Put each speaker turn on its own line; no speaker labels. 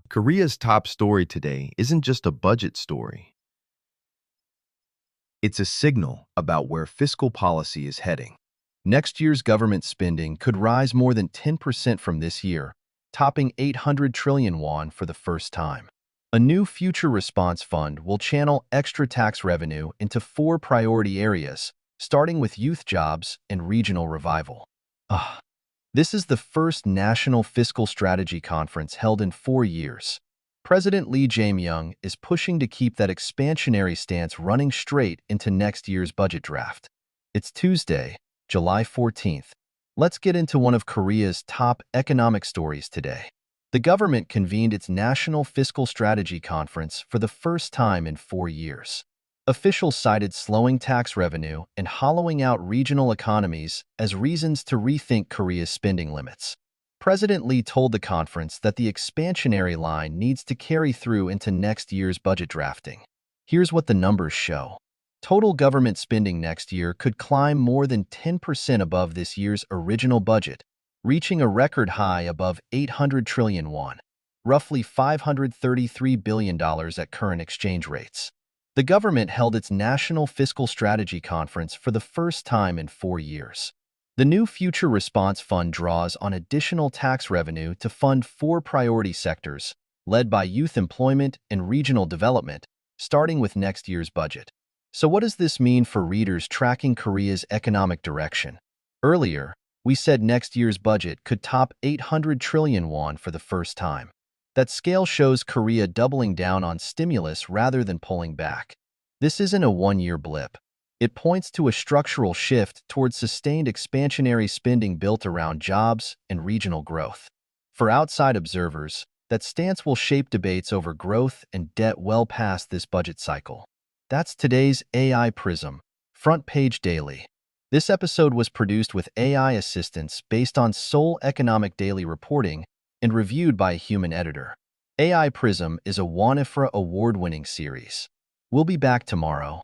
Korea's top story today isn't just a budget story. It's a signal about where fiscal policy is heading. Next year's government spending could rise more than 10% from this year, topping 800 trillion won for the first time. A new future response fund will channel extra tax revenue into four priority areas, starting with youth jobs and regional revival. Ah, this is the first National Fiscal Strategy Conference held in 4 years. President Lee Jae-myung is pushing to keep that expansionary stance running straight into next year's budget draft. It's Tuesday, July 14th. Let's get into one of Korea's top economic stories today. The government convened its National Fiscal Strategy Conference for the first time in 4 years. Officials cited slowing tax revenue and hollowing out regional economies as reasons to rethink Korea's spending limits. President Lee told the conference that the expansionary line needs to carry through into next year's budget drafting. Here's what the numbers show. Total government spending next year could climb more than 10% above this year's original budget, reaching a record high above 800 trillion won, roughly $533 billion at current exchange rates. The government held its National Fiscal Strategy Conference for the first time in 4 years. The new Future Response Fund draws on additional tax revenue to fund four priority sectors, led by youth employment and regional development, starting with next year's budget. So what does this mean for readers tracking Korea's economic direction? Earlier, we said next year's budget could top 800 trillion won for the first time. That scale shows Korea doubling down on stimulus rather than pulling back. This isn't a one-year blip. It points to a structural shift towards sustained expansionary spending built around jobs and regional growth. For outside observers, that stance will shape debates over growth and debt well past this budget cycle. That's today's AI PRISM, Front Page Daily. This episode was produced with AI assistance based on Seoul Economic Daily reporting and reviewed by a human editor. AI PRISM is a WAN-IFRA award-winning series. We'll be back tomorrow.